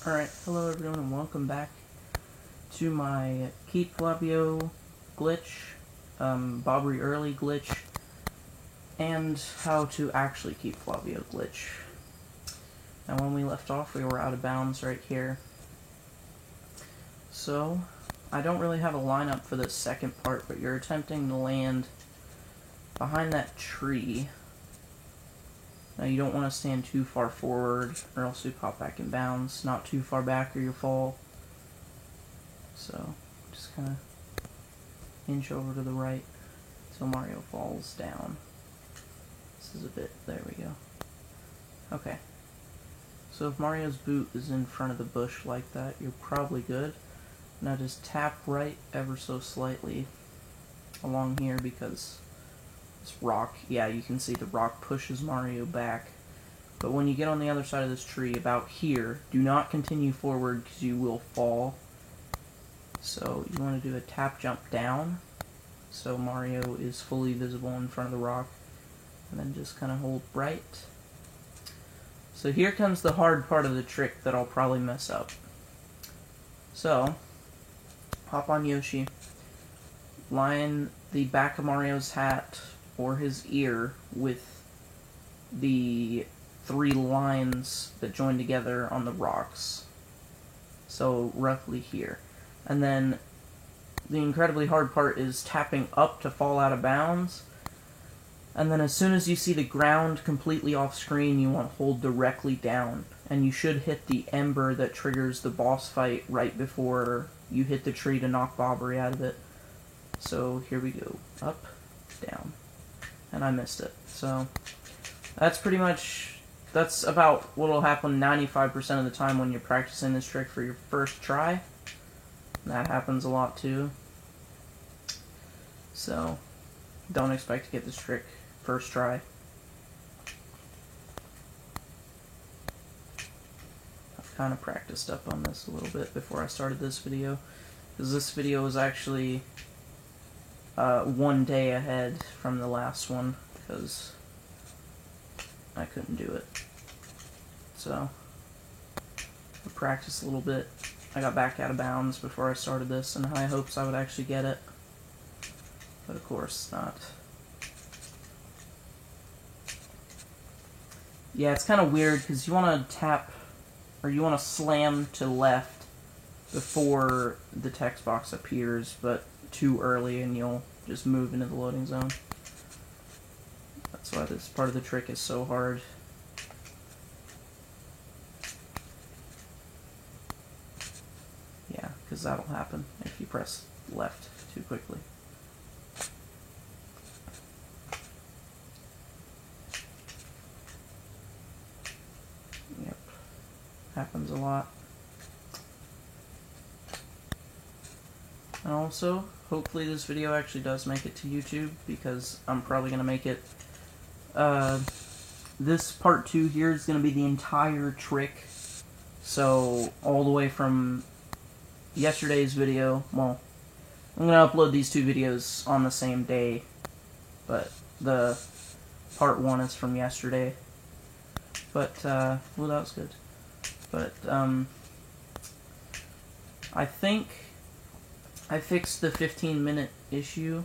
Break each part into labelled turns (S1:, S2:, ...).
S1: Alright, hello everyone and welcome back to my Keep Flavio glitch, Bobbery Early glitch, and how to actually keep Flavio glitch. Now when we left off we were out of bounds right here. So, I don't really have a lineup for this second part, but you're attempting to land behind that tree. Now you don't want to stand too far forward or else you pop back in bounds, not too far back or you'll fall. So, just kind of inch over to the right until Mario falls down. This is a bit, there we go. Okay. So if Mario's boot is in front of the bush like that, you're probably good. Now just tap right ever so slightly along here because this rock, yeah, you can see the rock pushes Mario back. But when you get on the other side of this tree, about here, do not continue forward because you will fall. So you want to do a tap jump down so Mario is fully visible in front of the rock, and then just kind of hold right. So here comes the hard part of the trick that I'll probably mess up. So, hop on Yoshi, line the back of Mario's hat or his ear with the 3 lines that join together on the rocks. So roughly here. And then the incredibly hard part is tapping up to fall out of bounds. And then as soon as you see the ground completely off screen, you want to hold directly down. And you should hit the ember that triggers the boss fight right before you hit the tree to knock Bobbery out of it. So here we go. Up, down. And I missed it. So that's pretty much, that's about what will happen 95% of the time when you're practicing this trick for your first try. That happens a lot too. So, don't expect to get this trick first try. I've kind of practiced up on this a little bit before I started this video, because this video was actually 1 day ahead from the last one, because I couldn't do it. So, I practiced a little bit. I got back out of bounds before I started this, in high hopes I would actually get it. But of course not. Yeah, it's kind of weird, because you want to tap, or you want to slam to left before the text box appears, but too early and you'll just move into the loading zone. That's why this part of the trick is so hard. Yeah, because that'll happen if you press left too quickly. Yep, happens a lot. And also, hopefully this video actually does make it to YouTube, because I'm probably going to make it, this part 2 here is going to be the entire trick. So, all the way from yesterday's video, well, I'm going to upload these 2 videos on the same day, but the part 1 is from yesterday. But, well, that was good. But, I think I fixed the 15-minute issue,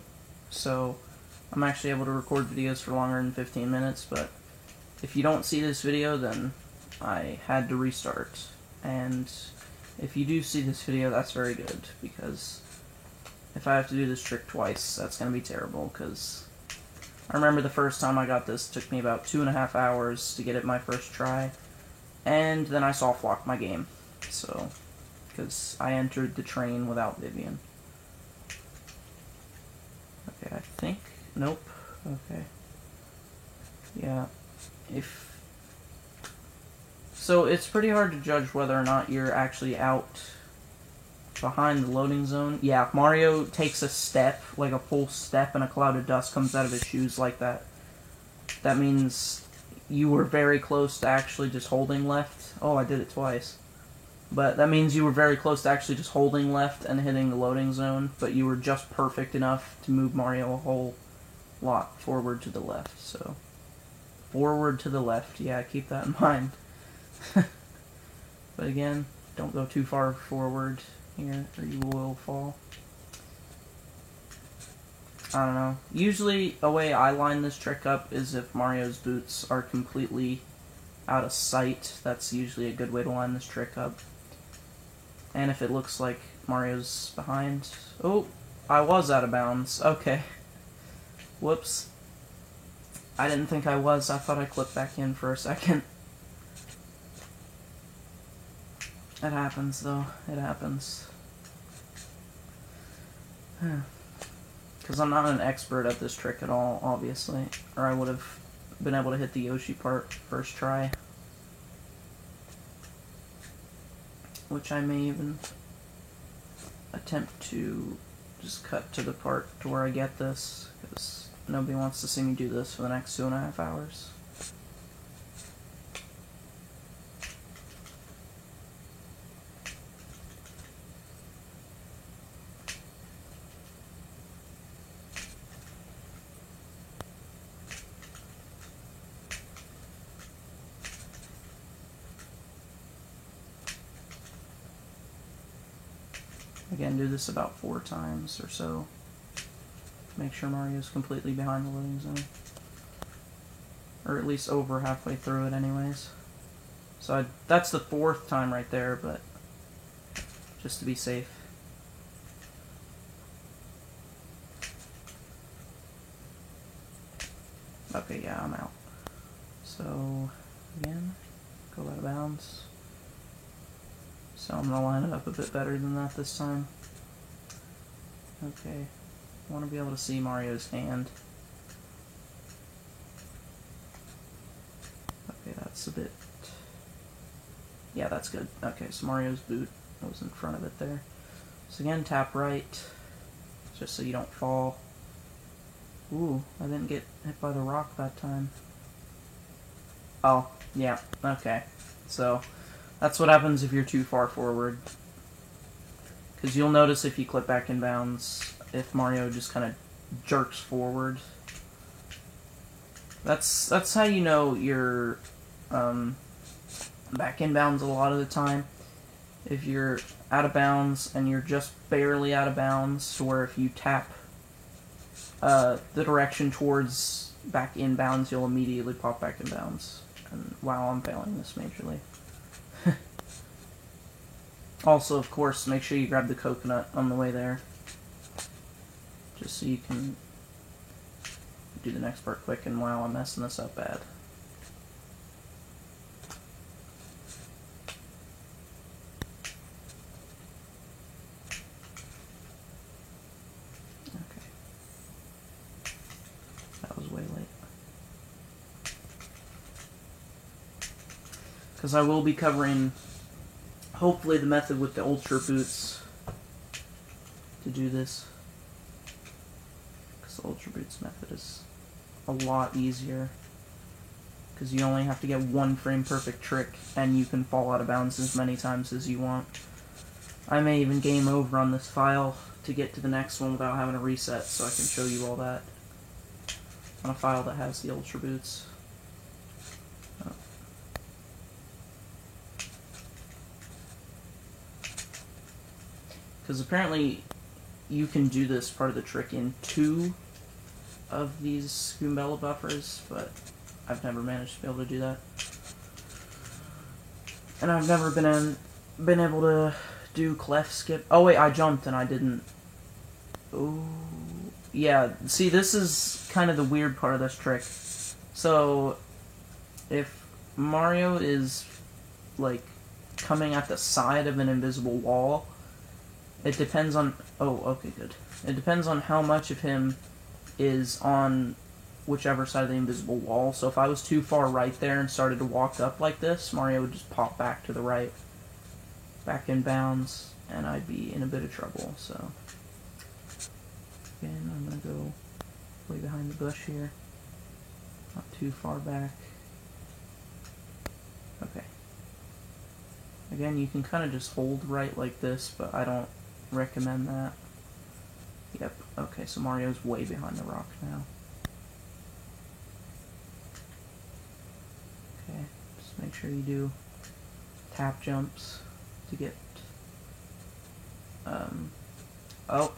S1: so I'm actually able to record videos for longer than 15 minutes, but if you don't see this video, then I had to restart. And if you do see this video, that's very good, because if I have to do this trick twice, that's going to be terrible, because I remember the first time I got this, it took me about 2.5 hours to get it my first try, and then I soft-locked my game, so, because I entered the train without Vivian. Okay, I think, nope, okay, yeah, so it's pretty hard to judge whether or not you're actually out behind the loading zone. Yeah, if Mario takes a step, like a full step, and a cloud of dust comes out of his shoes like that, that means you were very close to actually just holding left. Oh, I did it twice. But that means you were very close to actually just holding left and hitting the loading zone, but you were just perfect enough to move Mario a whole lot forward to the left, so forward to the left, yeah, keep that in mind. But again, Don't go too far forward here, or you will fall. I don't know. Usually, a way I line this trick up is if Mario's boots are completely out of sight. That's usually a good way to line this trick up. And if it looks like Mario's behind... Oh, I was out of bounds. Okay. Whoops. I didn't think I was. I thought I clipped back in for a second. It happens, though. It happens. Because I'm not an expert at this trick at all, obviously. Or I would have been able to hit the Yoshi part first try. Which I may even attempt to just cut to the part to where I get this, because nobody wants to see me do this for the next 2.5 hours. Again, do this about 4 times or so. Make sure Mario's completely behind the loading zone. Or at least over halfway through it anyways. So that's the 4th time right there, but just to be safe. Okay, yeah, I'm out. So, again, go out of bounds. So I'm going to line it up a bit better than that this time. Okay, I want to be able to see Mario's hand. Okay, that's a bit... Yeah, that's good. Okay, so Mario's boot was in front of it there. So again, tap right, just so you don't fall. Ooh, I didn't get hit by the rock that time. Oh, yeah, okay. So, that's what happens if you're too far forward. Because you'll notice if you clip back in bounds, if Mario just kind of jerks forward. That's how you know you're back in bounds a lot of the time. If you're out of bounds and you're just barely out of bounds, to where if you tap the direction towards back in bounds, you'll immediately pop back in bounds. And wow, I'm failing this majorly. Also, of course, make sure you grab the coconut on the way there, just so you can do the next part quick. And wow, I'm messing this up bad. Okay, that was way late. Because I will be covering, hopefully, the method with the Ultra Boots to do this. Because the Ultra Boots method is a lot easier. Because you only have to get 1 frame perfect trick, and you can fall out of bounds as many times as you want. I may even game over on this file to get to the next one without having to reset, so I can show you all that on a file that has the Ultra Boots. Because apparently you can do this part of the trick in 2 of these Goombella buffers, but I've never managed to be able to do that. And I've never been able to do clef skip. Oh wait, I jumped and I didn't. Oh, yeah. See, this is kind of the weird part of this trick. So, if Mario is like coming at the side of an invisible wall, it depends on... Oh, okay, good. It depends on how much of him is on whichever side of the invisible wall. So if I was too far right there and started to walk up like this, Mario would just pop back to the right, back in bounds, and I'd be in a bit of trouble. So again, I'm going to go way behind the bush here. Not too far back. Okay. Again, you can kind of just hold right like this, but I don't recommend that. Yep, okay, so Mario's way behind the rock now. Okay, just make sure you do tap jumps to to get... oh.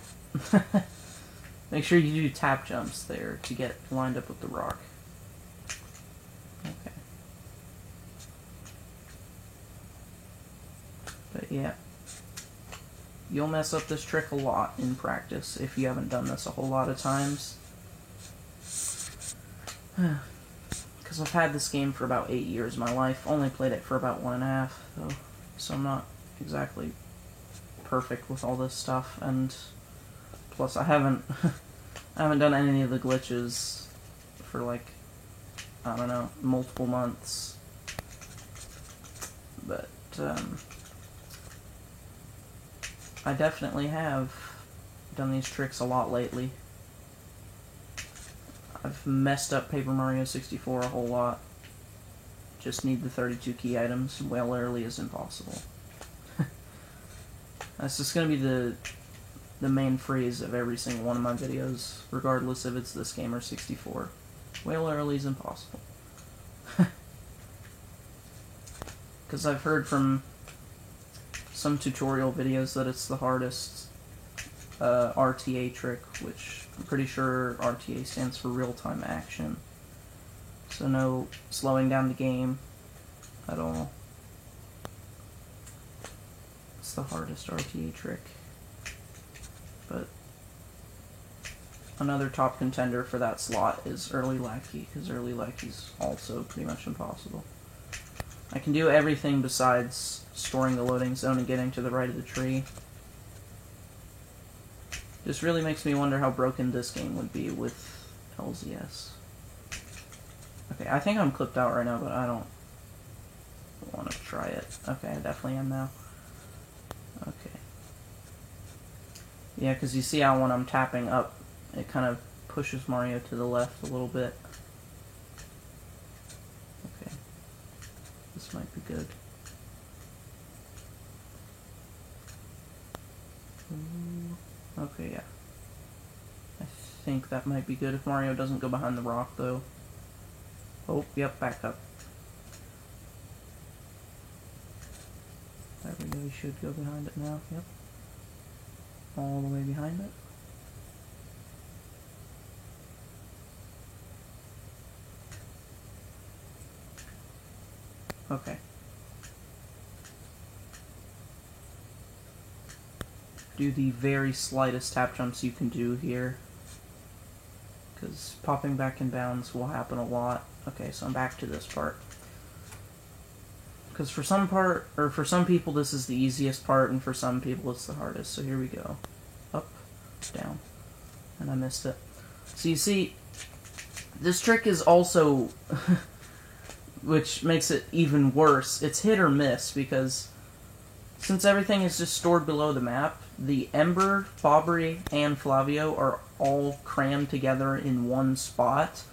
S1: Make sure you do tap jumps there to get lined up with the rock. Okay. But yeah. You'll mess up this trick a lot in practice if you haven't done this a whole lot of times. Because I've had this game for about 8 years of my life. Only played it for about 1.5, though. So I'm not exactly perfect with all this stuff. And plus I haven't done any of the glitches for like, I don't know, multiple months. But I definitely have done these tricks a lot lately. I've messed up Paper Mario 64 a whole lot. Just need the 32 key items. Well early is impossible. That's just going to be the main phrase of every single one of my videos, regardless if it's this game or 64. Well early is impossible. Because I've heard from some tutorial videos that it's the hardest RTA trick, which I'm pretty sure RTA stands for real-time action. So no slowing down the game at all. It's the hardest RTA trick. But another top contender for that slot is Early Lackey, because Early Lackey's also pretty much impossible. I can do everything besides storing the loading zone and getting to the right of the tree. This really makes me wonder how broken this game would be with LZS. Okay, I think I'm clipped out right now, but I don't want to try it. Okay, I definitely am now. Okay. Yeah, because you see how when I'm tapping up, it kind of pushes Mario to the left a little bit. Okay. This might be good. Okay, yeah. I think that might be good if Mario doesn't go behind the rock, though. Oh, yep, back up. There we go, he should go behind it now, yep. All the way behind it. Okay. Do the very slightest tap jumps you can do here, because popping back in bounds will happen a lot. Okay, so I'm back to this part. Because for some people this is the easiest part, and for some people it's the hardest. So here we go. Up, down. And I missed it. So you see, this trick is also, which makes it even worse, it's hit or miss, because since everything is just stored below the map, the Ember, Bobbery, and Flavio are all crammed together in one spot.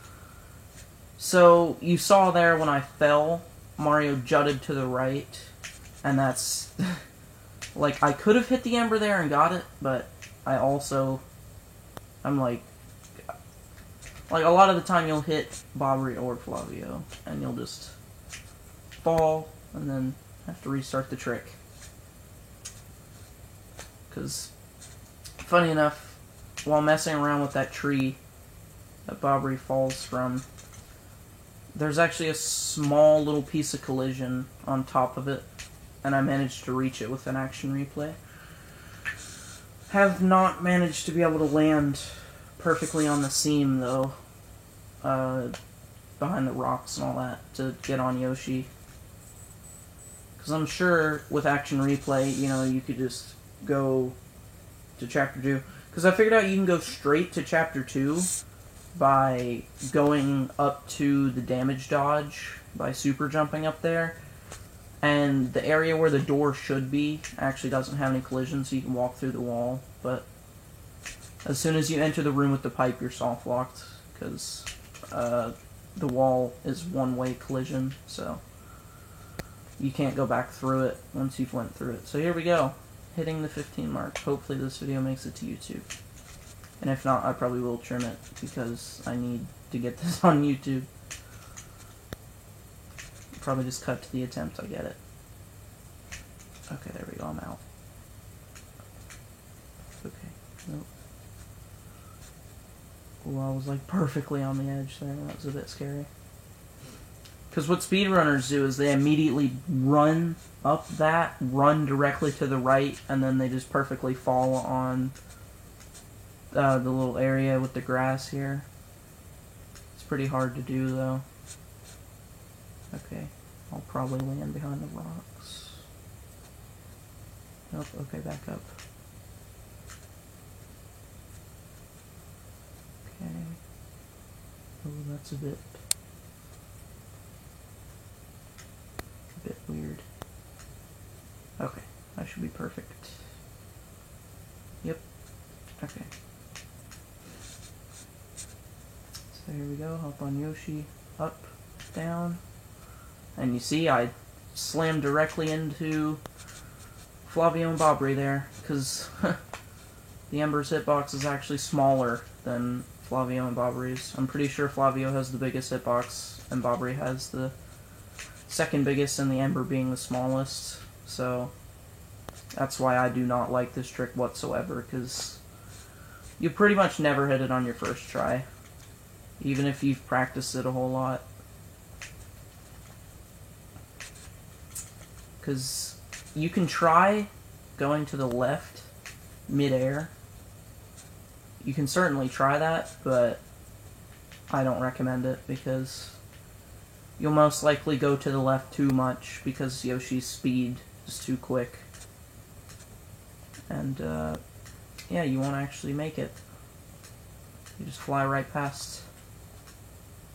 S1: So you saw there when I fell, Mario jutted to the right, and that's... like, I could have hit the Ember there and got it, but I also... I'm like... Like, a lot of the time you'll hit Bobbery or Flavio, and you'll just fall, and then have to restart the trick. Because, funny enough, while messing around with that tree that Bobbery falls from, there's actually a small little piece of collision on top of it, and I managed to reach it with an action replay. Have not managed to be able to land perfectly on the seam, though, behind the rocks and all that, to get on Yoshi. Because I'm sure with action replay, you know, you could just go to Chapter 2. Because I figured out you can go straight to Chapter 2 by going up to the damage dodge, by super jumping up there. And the area where the door should be actually doesn't have any collision, so you can walk through the wall. But as soon as you enter the room with the pipe, you're soft locked, because the wall is one-way collision, so you can't go back through it once you've went through it. So here we go, hitting the 15 mark. Hopefully this video makes it to YouTube. And if not, I probably will trim it, because I need to get this on YouTube. Probably just cut to the attempt, I get it. Okay, there we go, I'm out. Okay, nope. Well, I was like perfectly on the edge there, that was a bit scary. Because what speedrunners do is they immediately run up that, run directly to the right, and then they just perfectly fall on the little area with the grass here. It's pretty hard to do, though. Okay, I'll probably land behind the rocks. Nope, okay, back up. Okay. Oh, that's a bit weird. Okay, that should be perfect. Yep. Okay. So here we go, hop on Yoshi, up, down. And you see, I slammed directly into Flavio and Bobry there, because the Ember's hitbox is actually smaller than Flavio and Bobry's. I'm pretty sure Flavio has the biggest hitbox, and Bobry has the second biggest, and the Ember being the smallest. So that's why I do not like this trick whatsoever, because you pretty much never hit it on your first try, even if you've practiced it a whole lot. Because you can try going to the left mid-air. You can certainly try that, but I don't recommend it, because you'll most likely go to the left too much because Yoshi's speed is too quick. And, yeah, you won't actually make it. You just fly right past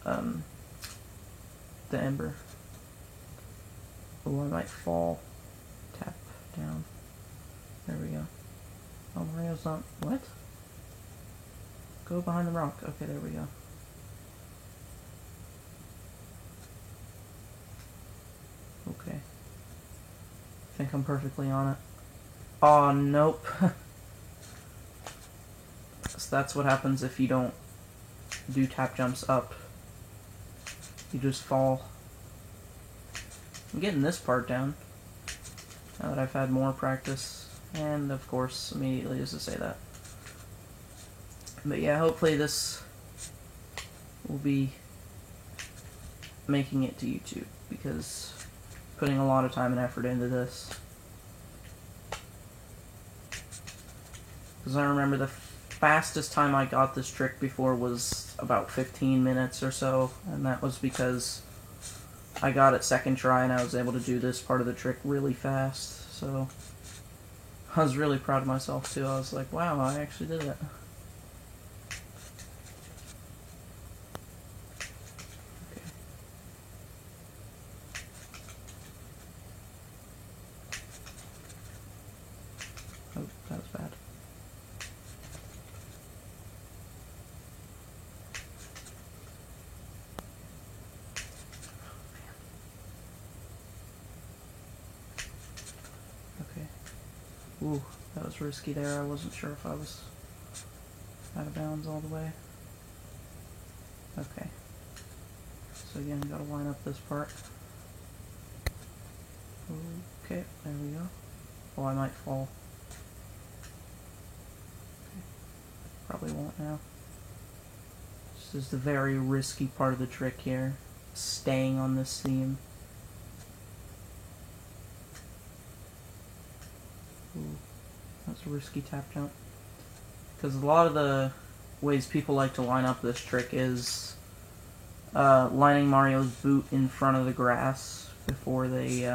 S1: the Ember. Oh, I might fall. Tap down. There we go. Oh, Mario's not... What? Go behind the rock. Okay, there we go. Okay. I think I'm perfectly on it. Oh, nope. So that's what happens if you don't do tap jumps up. You just fall. I'm getting this part down, now that I've had more practice, and of course, immediately as to say that. But yeah, hopefully this will be making it to YouTube, because putting a lot of time and effort into this. Because I remember the fastest time I got this trick before was about 15 minutes or so, and that was because I got it second try and I was able to do this part of the trick really fast. So I was really proud of myself too. I was like, wow, I actually did it. Okay. Oh, that was bad. Ooh, that was risky there. I wasn't sure if I was out of bounds all the way. Okay. So again, gotta line up this part. Okay, there we go. Oh, I might fall. Okay. Probably won't now. This is the very risky part of the trick here. Staying on this theme. Ooh, that's a risky tap jump. Because a lot of the ways people like to line up this trick is lining Mario's boot in front of the grass before they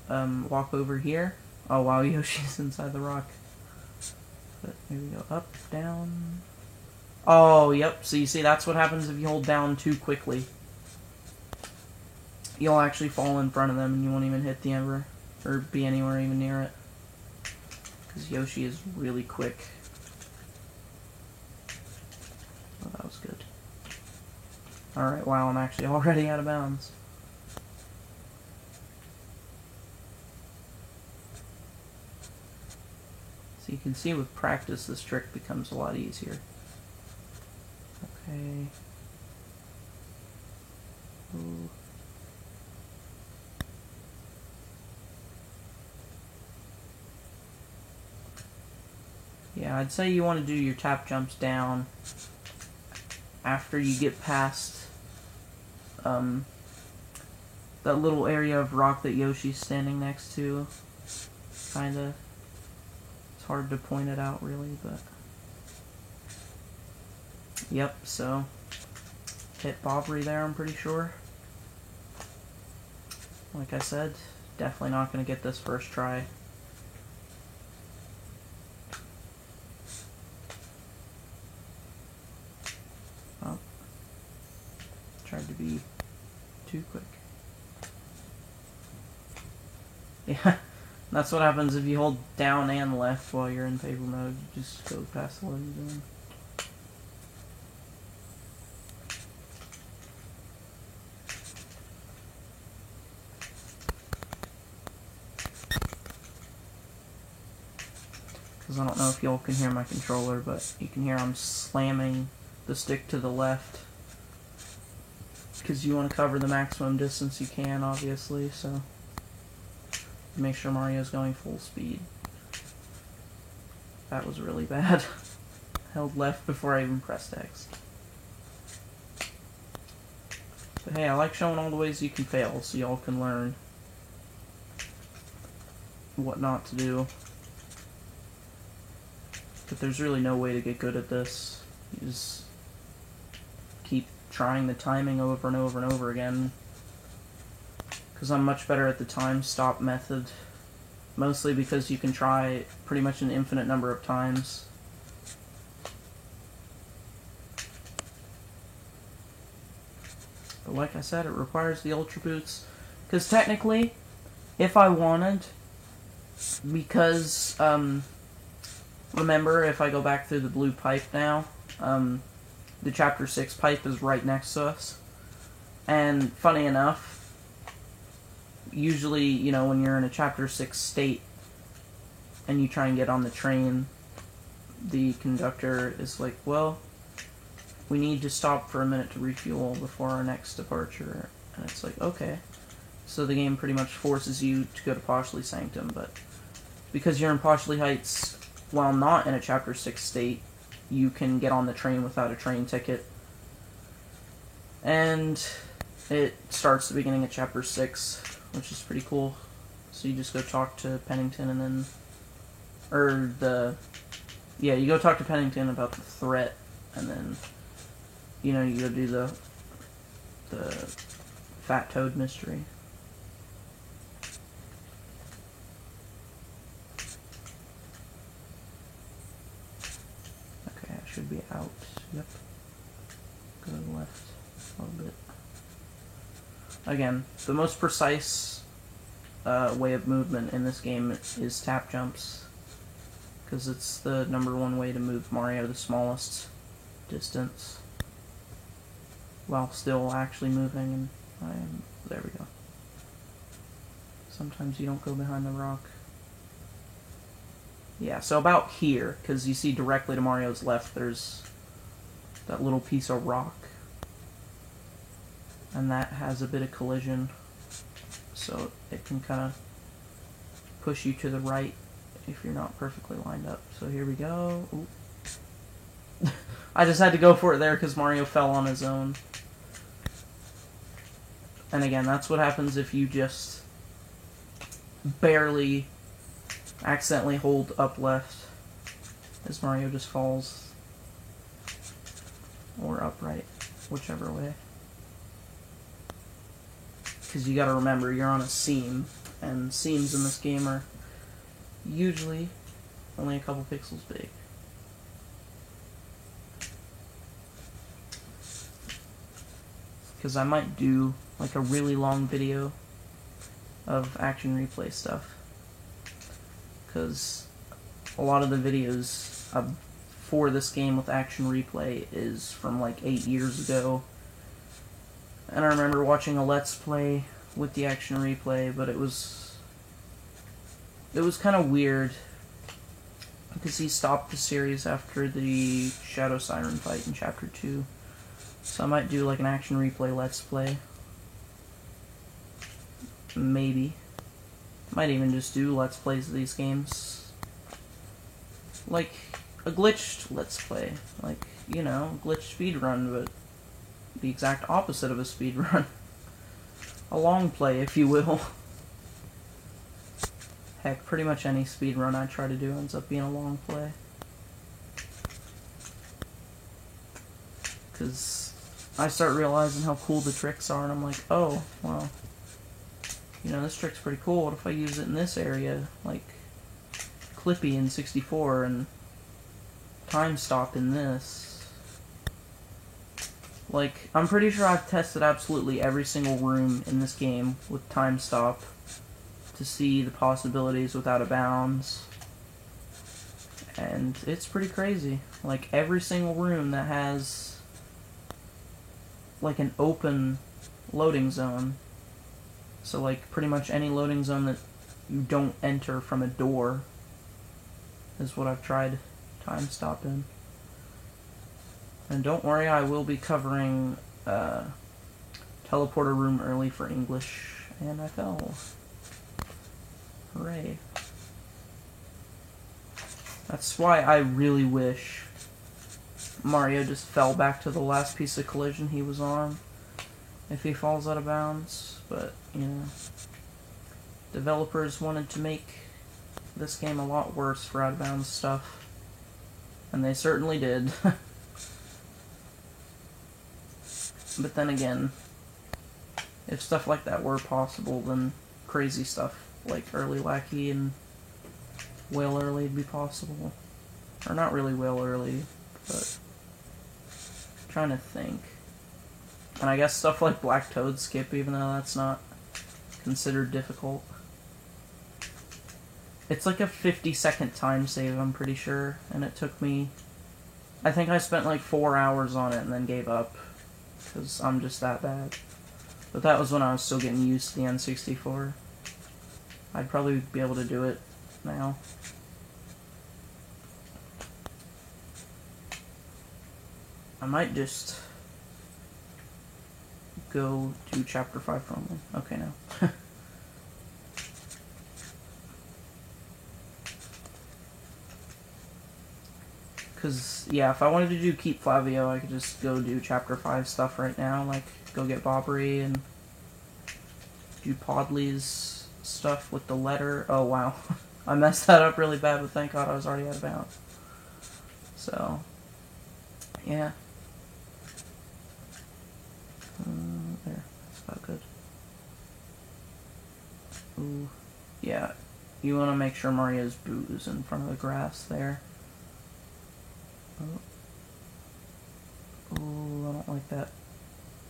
S1: walk over here. Oh wow, Yoshi's inside the rock. But here we go, up, down. Oh, yep, so you see that's what happens if you hold down too quickly. You'll actually fall in front of them and you won't even hit the Ember, or be anywhere even near it. Because Yoshi is really quick. Oh, that was good. Alright, wow, I'm actually already out of bounds. So you can see with practice this trick becomes a lot easier. Okay. Ooh. Yeah, I'd say you want to do your tap jumps down after you get past that little area of rock that Yoshi's standing next to. Kinda. It's hard to point it out really, but... Yep, so... hit Bobbery there, I'm pretty sure. Like I said, definitely not going to get this first try. Oh. Tried to be too quick. Yeah, that's what happens if you hold down and left while you're in paper mode. You just go past what you're doing. Because I don't know if y'all can hear my controller, but you can hear I'm slamming the stick to the left. Because you want to cover the maximum distance you can, obviously, so... make sure Mario's going full speed. That was really bad. Held left before I even pressed X. But hey, I like showing all the ways you can fail, so y'all can learn what not to do. But there's really no way to get good at this. You just keep trying the timing over and over and over again. Because I'm much better at the time stop method. Mostly because you can try pretty much an infinite number of times. But like I said, it requires the Ultra Boots. Because technically, if I wanted, because, remember, if I go back through the blue pipe now, the Chapter 6 pipe is right next to us. And funny enough, usually, you know, when you're in a Chapter 6 state and you try and get on the train, the conductor is like, well, we need to stop for a minute to refuel before our next departure. And it's like, okay. So the game pretty much forces you to go to Poshley Sanctum, but because you're in Poshley Heights while not in a Chapter 6 state, you can get on the train without a train ticket. And it starts the beginning of Chapter 6, which is pretty cool. So you just go talk to Pennington and then... Yeah, you go talk to Pennington about the threat, and then, you know, you go do the Fat Toad mystery. Okay, I should be out. Yep. Go to the left a little bit. Again, the most precise way of movement in this game is tap jumps, because it's the #1 way to move Mario the smallest distance while still actually moving. And there we go. Sometimes you don't go behind the rock. Yeah, so about here, because you see directly to Mario's left, there's that little piece of rock. And that has a bit of collision, so it can kind of push you to the right if you're not perfectly lined up. So here we go. I just had to go for it there because Mario fell on his own. And again, that's what happens if you just barely accidentally hold up left, as Mario just falls. Or upright, whichever way. Because you gotta remember, you're on a seam, and seams in this game are usually only a couple pixels big. Because I might do like a really long video of Action Replay stuff. Because a lot of the videos for this game with Action Replay is from like 8 years ago. And I remember watching a Let's Play with the Action Replay, but it was kind of weird because he stopped the series after the Shadow Siren fight in Chapter 2. So I might do like an Action Replay Let's Play. Maybe. Might even just do Let's Plays of these games. Like a glitched Let's Play. Like, you know, glitched speedrun, but the exact opposite of a speedrun. A long play, if you will. Heck, pretty much any speedrun I try to do ends up being a long play. Because I start realizing how cool the tricks are, and I'm like, oh, well, you know, this trick's pretty cool. What if I use it in this area? Like, Clippy in 64 and Time Stop in this. Like, I'm pretty sure I've tested absolutely every single room in this game with Time Stop to see the possibilities with Out of Bounds. And it's pretty crazy. Like, every single room that has, like, an open loading zone. So, like, pretty much any loading zone that you don't enter from a door is what I've tried Time Stop in. And don't worry, I will be covering Teleporter Room early for English, and I fell. Hooray. That's why I really wish Mario just fell back to the last piece of collision he was on if he falls out of bounds, but, you know, developers wanted to make this game a lot worse for out of bounds stuff, and they certainly did. But then again, if stuff like that were possible, then crazy stuff like Early Lackey and Whale Early would be possible. Or not really Whale Early, but I'm trying to think. And I guess stuff like Black Toad Skip, even though that's not considered difficult. It's like a 50-second time save, I'm pretty sure, and it took me... I think I spent like 4 hours on it and then gave up, because I'm just that bad. But that was when I was still getting used to the N64. I'd probably be able to do it now. I might just go do Chapter 5 for only. Okay, no. Because, yeah, if I wanted to do Keep Flavio, I could just go do Chapter 5 stuff right now, like go get Bobbery and do Podley's stuff with the letter. Oh, wow. I messed that up really bad, but thank God I was already out of bounds. So, yeah. There. That's about good. Ooh. Yeah. You want to make sure Mario's boot is in front of the grass there. Oh, I don't like that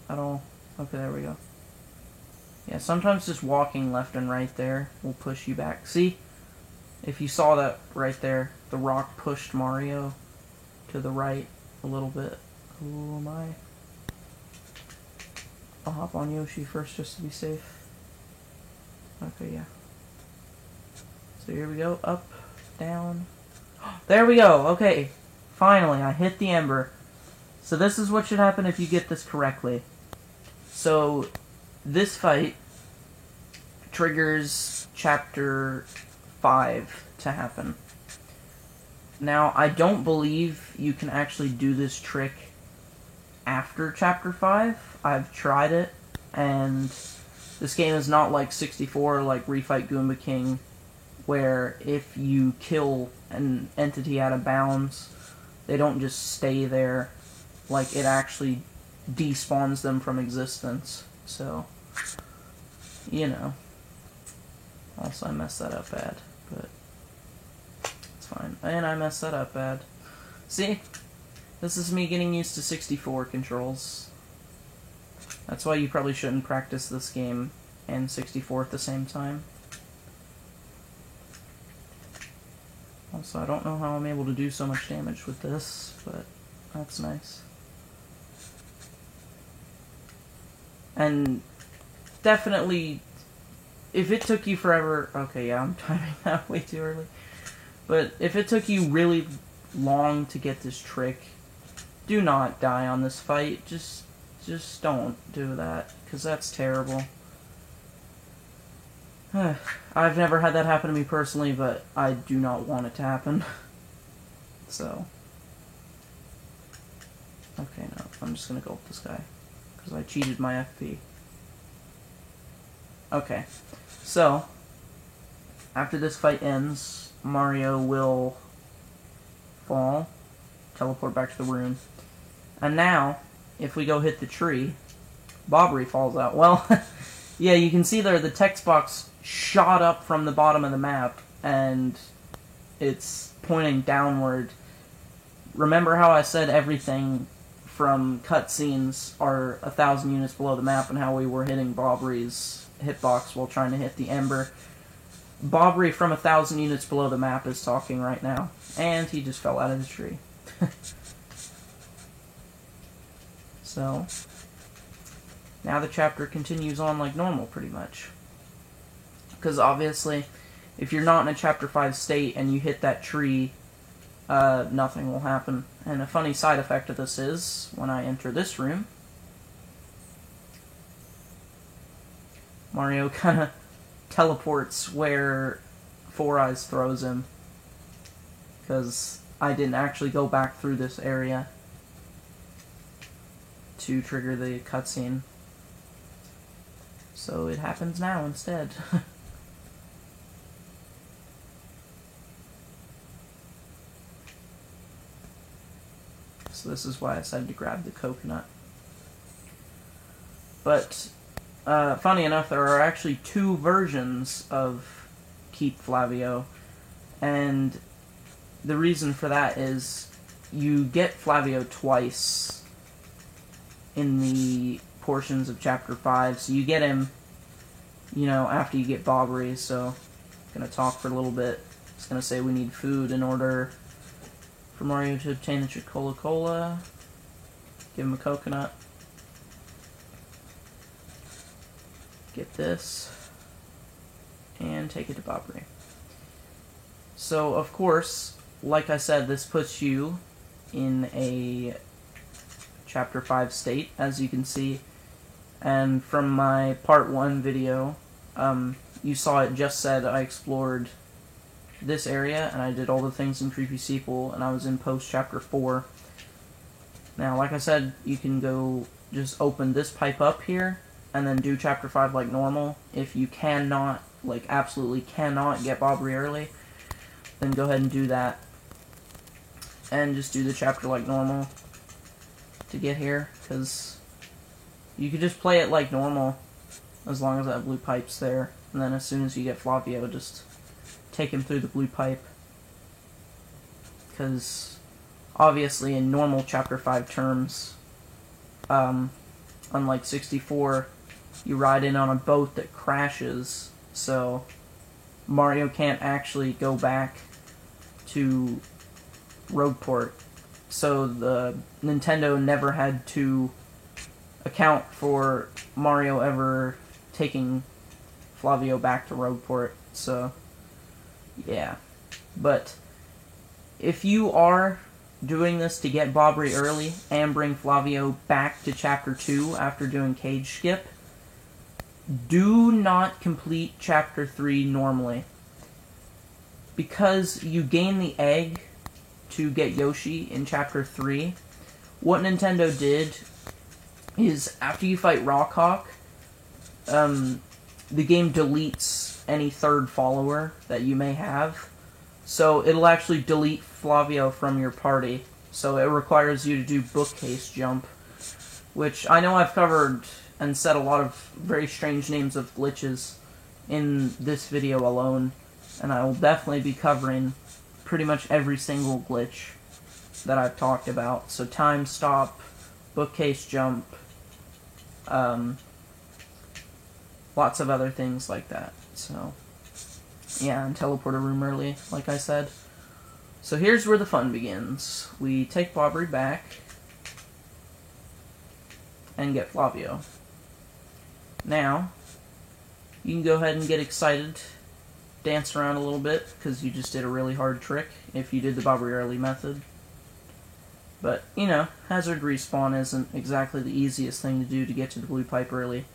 S1: at all. Okay, there we go. Yeah, sometimes just walking left and right there will push you back. See? If you saw that right there, the rock pushed Mario to the right a little bit. Oh my. I'll hop on Yoshi first just to be safe. Okay, yeah. So here we go. Up, down. There we go. Okay. Finally, I hit the ember. So this is what should happen if you get this correctly. So, this fight triggers Chapter 5 to happen. Now, I don't believe you can actually do this trick after Chapter 5. I've tried it, and this game is not like 64, like Refight Goomba King, where if you kill an entity out of bounds, they don't just stay there. Like, it actually despawns them from existence. So, you know. Also, I messed that up bad, but it's fine. And I messed that up bad. See? This is me getting used to 64 controls. That's why you probably shouldn't practice this game and 64 at the same time. Also, I don't know how I'm able to do so much damage with this, but that's nice. And definitely, if it took you forever... Okay, yeah, I'm timing that way too early. But if it took you really long to get this trick, do not die on this fight. Just don't do that, because that's terrible. I've never had that happen to me personally, but I do not want it to happen. So, okay, no, I'm just gonna go with this guy, because I cheated my FP. Okay, so, after this fight ends, Mario will fall, teleport back to the room, and now, if we go hit the tree, Bobbery falls out. Well, yeah, you can see there the text box shot up from the bottom of the map, and it's pointing downward. Remember how I said everything from cutscenes are 1,000 units below the map, and how we were hitting Bobbery's hitbox while trying to hit the Ember? Bobbery from 1,000 units below the map is talking right now, and he just fell out of the tree. So, now the chapter continues on like normal, pretty much. Because obviously, if you're not in a Chapter 5 state and you hit that tree, nothing will happen. And a funny side effect of this is, when I enter this room, Mario kind of teleports where Four Eyes throws him. Because I didn't actually go back through this area to trigger the cutscene. So it happens now instead. So this is why I decided to grab the coconut. But, funny enough, there are actually 2 versions of Keep Flavio. And the reason for that is you get Flavio twice in the portions of Chapter 5. So you get him, you know, after you get Bobbery. So I'm going to talk for a little bit. It's going to say we need food in order for Mario to obtain the Tricola. Give him a coconut. Get this. And take it to Bobbery. So, of course, like I said, this puts you in a Chapter 5 state, as you can see. And from my Part 1 video, you saw it just said I explored this area, and I did all the things in Creepy Sequel, and I was in post-Chapter 4. Now, like I said, you can go just open this pipe up here, and then do Chapter 5 like normal. If you cannot, like absolutely cannot get Bobbery early, then go ahead and do that. And just do the chapter like normal to get here, because you could just play it like normal, as long as that blue pipe's there. And then as soon as you get Flavio, just take him through the blue pipe. Because, obviously, in normal Chapter 5 terms, unlike 64, you ride in on a boat that crashes, so Mario can't actually go back to Rogueport. So the Nintendo never had to account for Mario ever taking Flavio back to Rogueport, so yeah. But if you are doing this to get Bobbery early and bring Flavio back to Chapter 2 after doing Cage Skip, do not complete Chapter 3 normally. Because you gain the egg to get Yoshi in Chapter 3, what Nintendo did is, after you fight Rockhawk, the game deletes any third follower that you may have. So it'll actually delete Flavio from your party. So it requires you to do Bookcase Jump, which I know I've covered and said a lot of very strange names of glitches in this video alone, and I will definitely be covering pretty much every single glitch that I've talked about. So Time Stop, Bookcase Jump, lots of other things like that. So yeah, and teleport a room early, like I said. So here's where the fun begins. We take Bobbery back and get Flavio. Now, you can go ahead and get excited, dance around a little bit, because you just did a really hard trick if you did the Bobbery early method. But, you know, hazard respawn isn't exactly the easiest thing to do to get to the blue pipe early.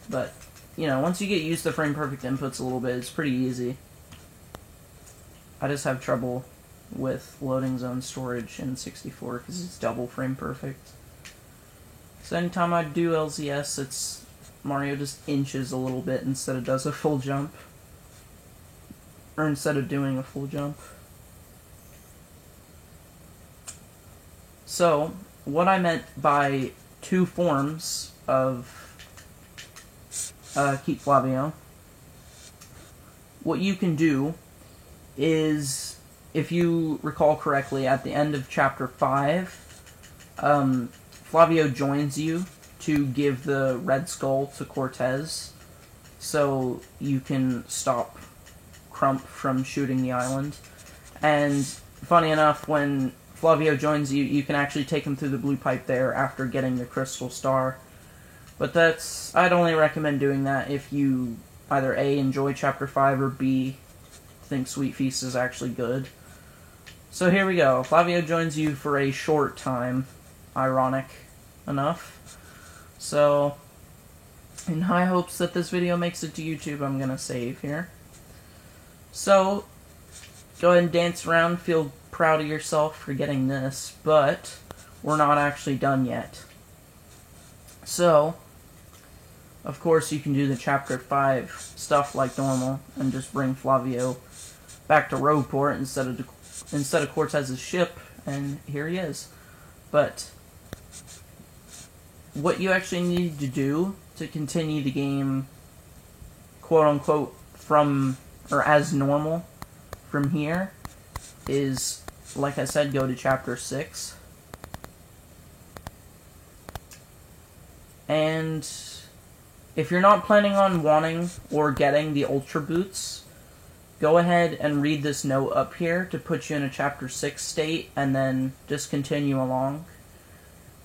S1: But, you know, once you get used to frame perfect inputs a little bit, it's pretty easy. I just have trouble with loading zone storage in 64 because it's double frame perfect. So anytime I do LZS, it's Mario just inches a little bit instead of does a full jump. Or instead of doing a full jump. So, what I meant by two forms of Keep Flavio, what you can do is, if you recall correctly, at the end of Chapter 5, Flavio joins you to give the Red Skull to Cortez, so you can stop Crump from shooting the island. And, funny enough, when Flavio joins you, you can actually take him through the blue pipe there after getting the Crystal Star. But I'd only recommend doing that if you either A, enjoy Chapter 5, or B, think Sweet Feast is actually good. So here we go. Flavio joins you for a short time. Ironic enough. So, in high hopes that this video makes it to YouTube, I'm gonna save here. So, go ahead and dance around, feel proud of yourself for getting this, but we're not actually done yet. So, of course you can do the Chapter 5 stuff like normal, and just bring Flavio back to Rogueport instead of Cortez's ship, and here he is. But, what you actually need to do to continue the game, quote-unquote, as normal from here, is, like I said, go to Chapter 6. And if you're not planning on wanting or getting the Ultra Boots, go ahead and read this note up here to put you in a Chapter 6 state, and then just continue along.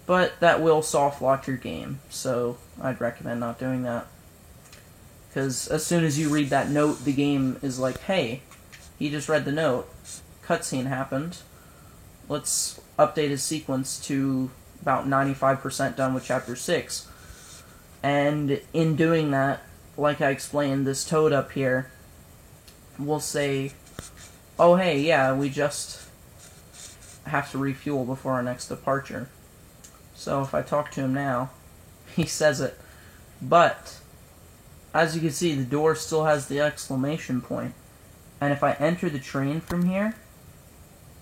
S1: But that will soft lock your game, so I'd recommend not doing that. Because as soon as you read that note, the game is like, hey, he just read the note. Cutscene happened. Let's update his sequence to about 95% done with Chapter 6. And in doing that, like I explained, this toad up here will say, oh hey, yeah, we just have to refuel before our next departure. So if I talk to him now, he says it. But, as you can see, the door still has the exclamation point. And if I enter the train from here,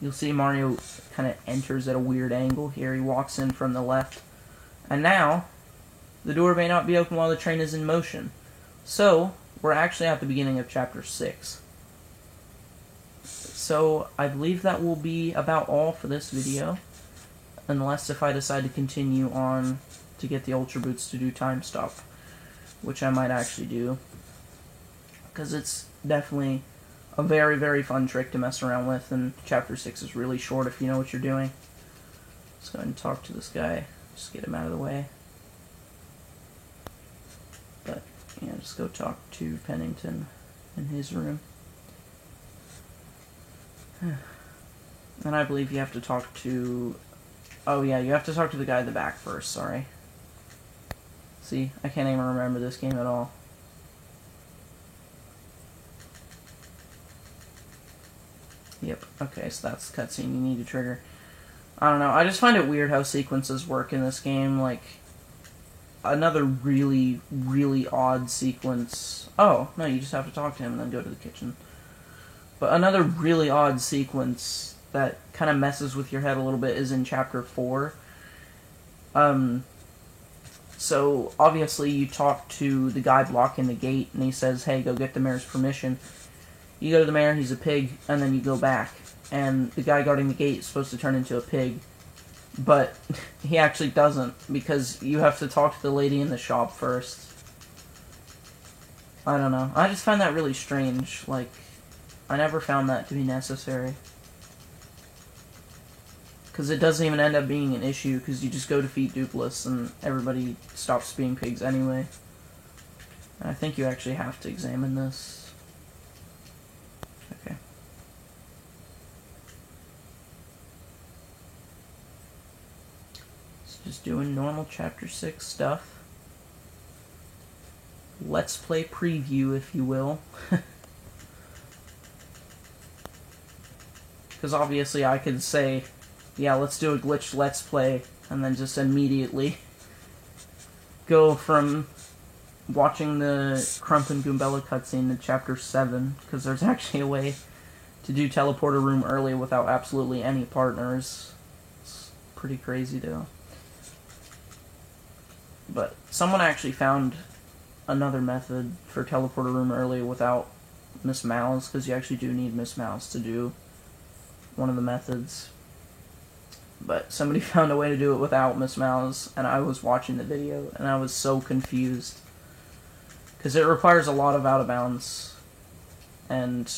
S1: you'll see Mario kind of enters at a weird angle here. He walks in from the left. And now, the door may not be open while the train is in motion. So, we're actually at the beginning of Chapter 6. So, I believe that will be about all for this video. Unless if I decide to continue on to get the Ultra Boots to do Time Stop. Which I might actually do. Because it's definitely a very, very fun trick to mess around with, and Chapter 6 is really short if you know what you're doing. Let's go ahead and talk to this guy. Just get him out of the way. But, yeah, just go talk to Pennington in his room. And I believe you have to talk to... Oh yeah, you have to talk to the guy in the back first, sorry. See, I can't even remember this game at all. Yep, okay, so that's the cutscene you need to trigger. I don't know, I just find it weird how sequences work in this game, like... Another really, really odd sequence... Oh, no, you just have to talk to him and then go to the kitchen. But another really odd sequence that kind of messes with your head a little bit is in Chapter 4. So, obviously, you talk to the guy blocking the gate, and he says, hey, go get the mayor's permission. You go to the mayor, he's a pig, and then you go back. And the guy guarding the gate is supposed to turn into a pig. But he actually doesn't, because you have to talk to the lady in the shop first. I don't know. I just find that really strange. Like, I never found that to be necessary. Because it doesn't even end up being an issue, because you just go defeat Dupless and everybody stops being pigs anyway. And I think you actually have to examine this. Okay. So just doing normal Chapter 6 stuff. Let's play preview, if you will. because obviously I could say, yeah, let's do a glitch let's play, and then just immediately go from watching the Crump and Goombella cutscene to Chapter 7, because there's actually a way to do teleport a room early without absolutely any partners. It's pretty crazy, though. But someone actually found another method for teleport a room early without Miss Mouse, because you actually do need Miss Mouse to do one of the methods. But somebody found a way to do it without Miss Mouse, and I was watching the video, and I was so confused. Because it requires a lot of out of bounds, and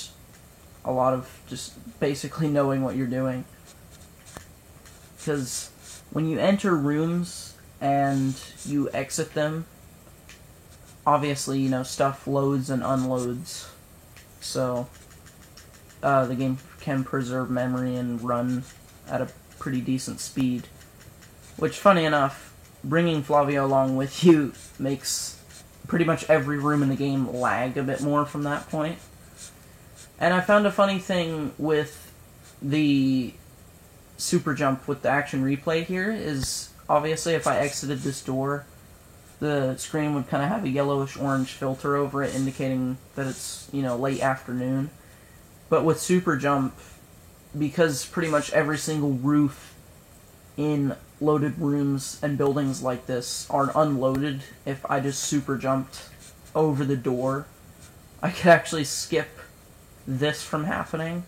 S1: a lot of just basically knowing what you're doing. Because when you enter rooms and you exit them, obviously, you know, stuff loads and unloads. So, the game can preserve memory and run at a pretty decent speed. Which, funny enough, bringing Flavio along with you makes pretty much every room in the game lag a bit more from that point. And I found a funny thing with the super jump with the action replay here is, obviously, if I exited this door, the screen would kind of have a yellowish-orange filter over it, indicating that it's, you know, late afternoon. But with super jump, because pretty much every single roof in loaded rooms and buildings like this are unloaded, if I just super jumped over the door, I could actually skip this from happening.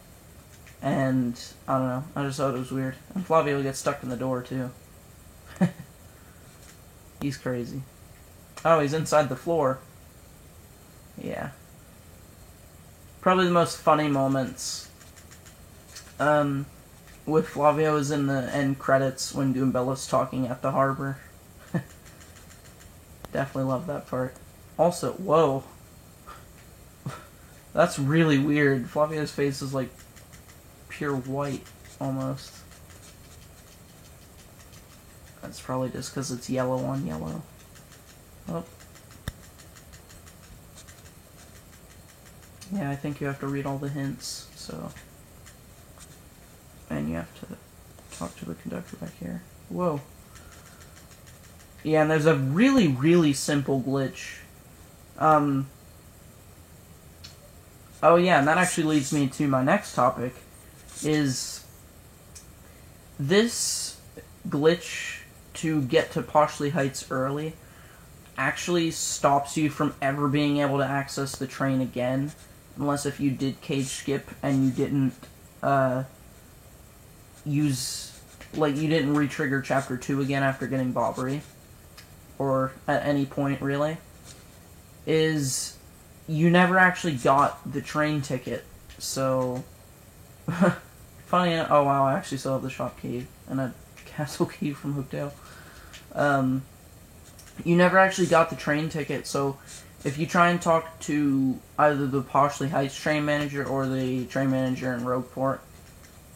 S1: And, I don't know, I just thought it was weird. And Flavio gets stuck in the door, too. He's crazy. Oh, he's inside the floor. Yeah. Probably the most funny moments with Flavio is in the end credits when Goombella's talking at the harbor. Definitely love that part. Also, whoa. That's really weird. Flavio's face is like pure white, almost. That's probably just because it's yellow on yellow. Oh. Yeah, I think you have to read all the hints, so... And you have to talk to the conductor back here. Whoa. Yeah, and there's a really, really simple glitch. Oh yeah, and that actually leads me to my next topic, is this glitch to get to Poshley Heights early actually stops you from ever being able to access the train again, unless if you did cage skip and you didn't, you didn't re-trigger Chapter 2 again after getting Bobbery, or at any point, really, is you never actually got the train ticket, so, funny enough, oh wow, I actually still have the shop key, and a castle key from Hooktail. You never actually got the train ticket, so if you try and talk to either the Poshley Heights train manager or the train manager in Rogueport,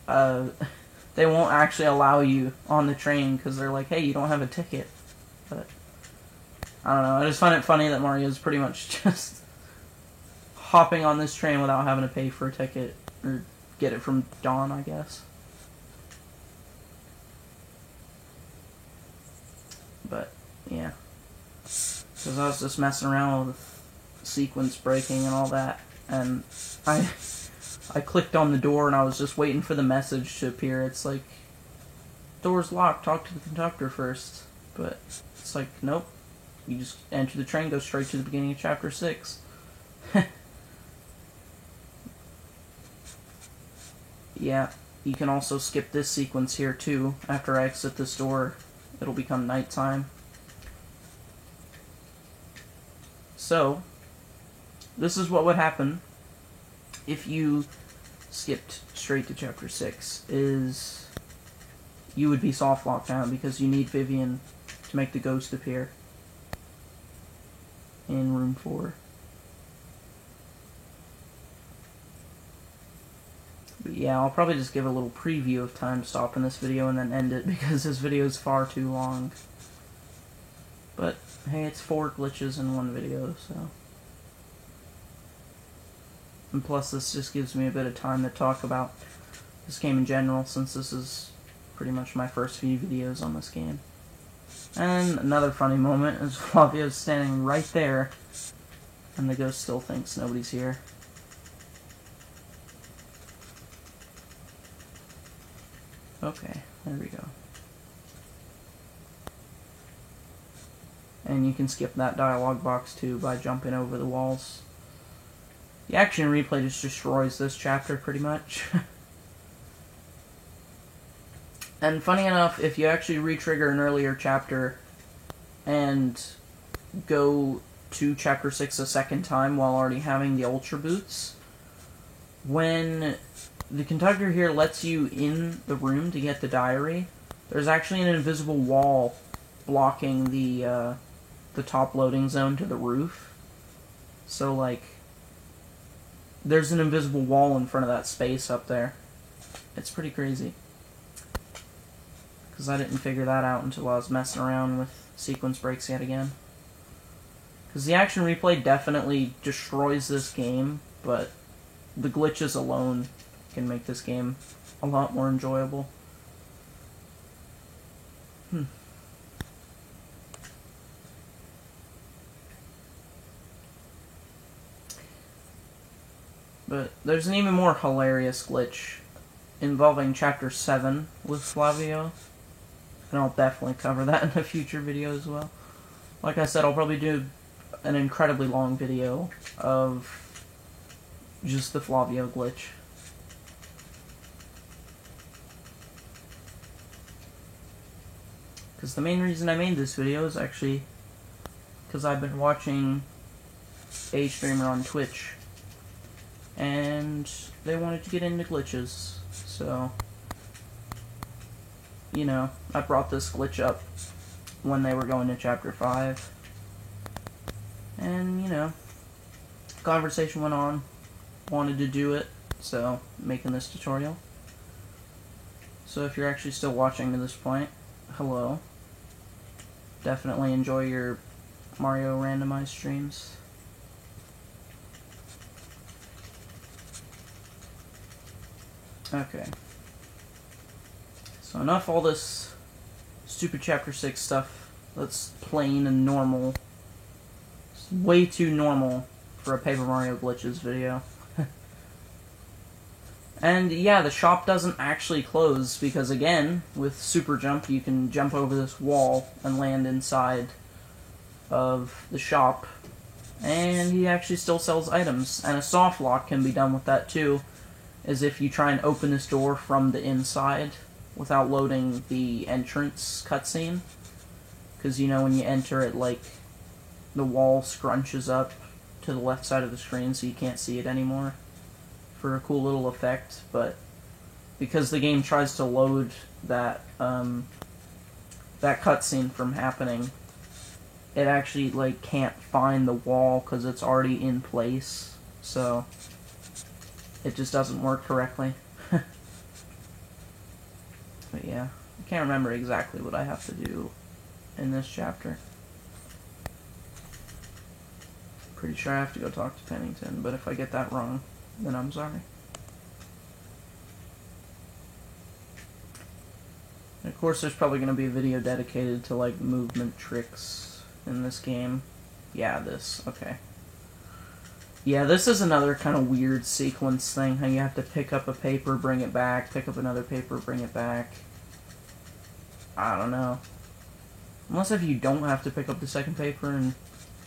S1: they won't actually allow you on the train because they're like, hey, you don't have a ticket. But I don't know, I just find it funny that Mario's pretty much just hopping on this train without having to pay for a ticket, or get it from Dawn, I guess. But, yeah. Because I was just messing around with sequence breaking and all that, and I clicked on the door and I was just waiting for the message to appear. It's like, door's locked, talk to the conductor first. But it's like, nope. You just enter the train, go straight to the beginning of Chapter 6. Yeah, you can also skip this sequence here too. After I exit this door, it'll become nighttime. So, this is what would happen if you skipped straight to Chapter 6, is you would be soft locked down because you need Vivian to make the ghost appear in room 4. But yeah, I'll probably just give a little preview of Time Stop in this video and then end it because this video is far too long. But hey, it's 4 glitches in one video, so... And plus this just gives me a bit of time to talk about this game in general, since this is pretty much my first few videos on this game. And another funny moment is Flavio's standing right there, and the ghost still thinks nobody's here. Okay, there we go. And you can skip that dialogue box too by jumping over the walls. The action replay just destroys this chapter pretty much. And funny enough, if you actually re-trigger an earlier chapter and go to chapter 6 a second time while already having the Ultra Boots, when the conductor here lets you in the room to get the diary, there's actually an invisible wall blocking the top loading zone to the roof. So, like, there's an invisible wall in front of that space up there. It's pretty crazy. Because I didn't figure that out until I was messing around with sequence breaks yet again. Because the action replay definitely destroys this game, but the glitches alone can make this game a lot more enjoyable. But there's an even more hilarious glitch involving Chapter 7 with Flavio. And I'll definitely cover that in a future video as well. Like I said, I'll probably do an incredibly long video of just the Flavio glitch. Because the main reason I made this video is actually because I've been watching a streamer on Twitch, and they wanted to get into glitches, so, you know, I brought this glitch up when they were going to Chapter 5, and, you know, conversation went on, wanted to do it, so, making this tutorial. So if you're actually still watching to this point, hello. Definitely enjoy your Mario randomized streams. Okay. So enough all this stupid Chapter 6 stuff that's plain and normal. It's way too normal for a Paper Mario Glitches video. And yeah, the shop doesn't actually close because, again, with Super Jump you can jump over this wall and land inside of the shop. And he actually still sells items. And a soft lock can be done with that too, as if you try and open this door from the inside without loading the entrance cutscene. Because, you know, when you enter it, like, the wall scrunches up to the left side of the screen so you can't see it anymore, for a cool little effect. But because the game tries to load that that cutscene from happening, it actually, like, can't find the wall because it's already in place, so it just doesn't work correctly. But yeah, I can't remember exactly what I have to do in this chapter. Pretty sure I have to go talk to Pennington, but if I get that wrong, then I'm sorry. And of course, there's probably going to be a video dedicated to, like, movement tricks in this game. Yeah, this. Okay. Yeah, this is another kind of weird sequence thing, how you have to pick up a paper, bring it back, pick up another paper, bring it back. I don't know. Unless if you don't have to pick up the second paper and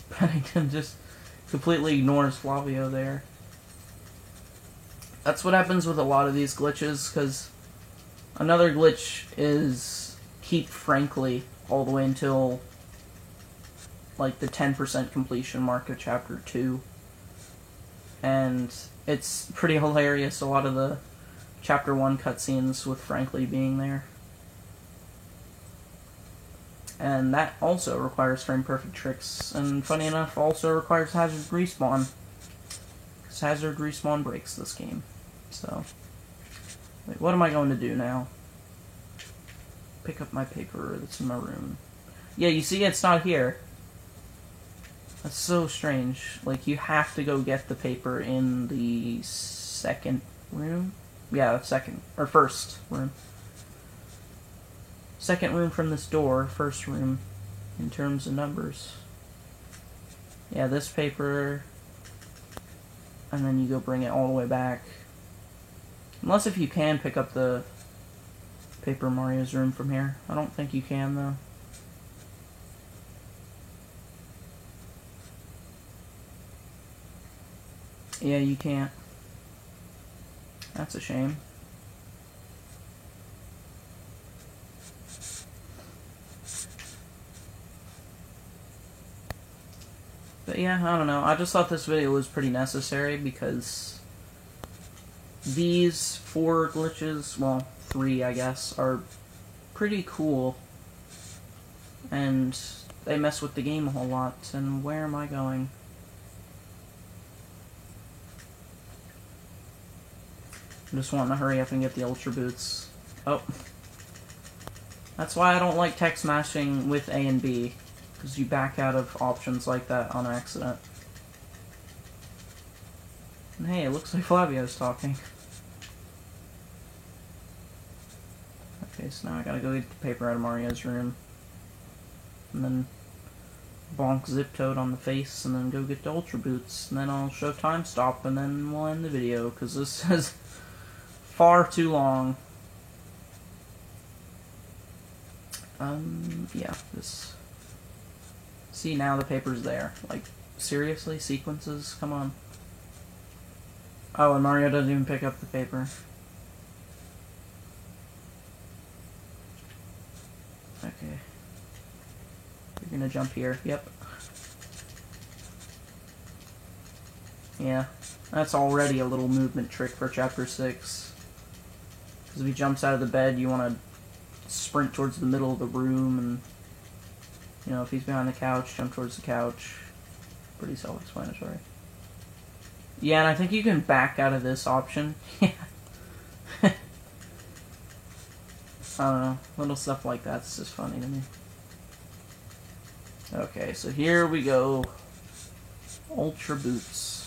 S1: Pennington just completely ignores Flavio there. That's what happens with a lot of these glitches, because another glitch is keep Frankly all the way until, like, the 10% completion mark of Chapter 2. And it's pretty hilarious, a lot of the Chapter 1 cutscenes with Frankly being there. And that also requires frame-perfect tricks, and funny enough, also requires Hazard Respawn. Because Hazard Respawn breaks this game. So, wait, what am I going to do now? Pick up my paper that's in my room. Yeah, you see, it's not here. That's so strange. Like, you have to go get the paper in the second room. Yeah, second, or first room. Second room from this door, first room, in terms of numbers. Yeah, this paper, and then you go bring it all the way back. Unless if you can pick up the Paper Mario's room from here. I don't think you can, though. Yeah, you can't. That's a shame. But yeah, I don't know. I just thought this video was pretty necessary because these 4 glitches, well, 3 I guess, are pretty cool. And they mess with the game a whole lot. And where am I going? I'm just wanting to hurry up and get the Ultra Boots. Oh. That's why I don't like text mashing with A and B. Because you back out of options like that on accident. And hey, it looks like Flavio's talking. Okay, so now I gotta go get the paper out of Mario's room. And then bonk Zip Toad on the face, and then go get the Ultra Boots. And then I'll show time stop, and then we'll end the video, because this is far too long. Yeah, this... See, now the paper's there. Like, seriously? Sequences? Come on. Oh, and Mario doesn't even pick up the paper. Okay. You're gonna jump here. Yep. Yeah. That's already a little movement trick for Chapter 6. Because if he jumps out of the bed, you want to sprint towards the middle of the room, and, you know, if he's behind the couch, jump towards the couch. Pretty self-explanatory. Yeah, and I think you can back out of this option. Yeah. I don't know. Little stuff like that's just funny to me. Okay, so here we go. Ultra Boots.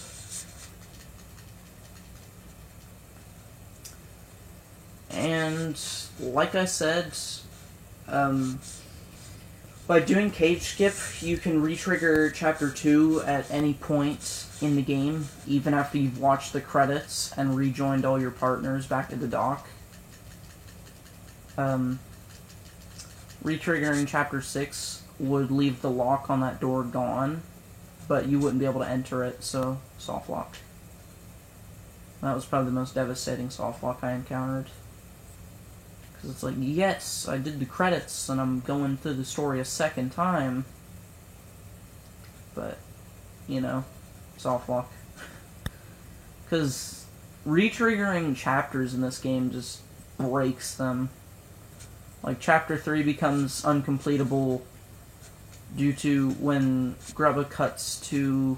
S1: And, like I said, by doing Cage Skip, you can re-trigger Chapter 2 at any point in the game, even after you've watched the credits and rejoined all your partners back at the dock. Re-triggering Chapter 6 would leave the lock on that door gone, but you wouldn't be able to enter it, so soft lock. That was probably the most devastating soft lock I encountered. Because it's like, yes, I did the credits, and I'm going through the story a second time, but, you know, soft lock. Because re-triggering chapters in this game just breaks them. Like, Chapter 3 becomes uncompletable due to when Grubba cuts to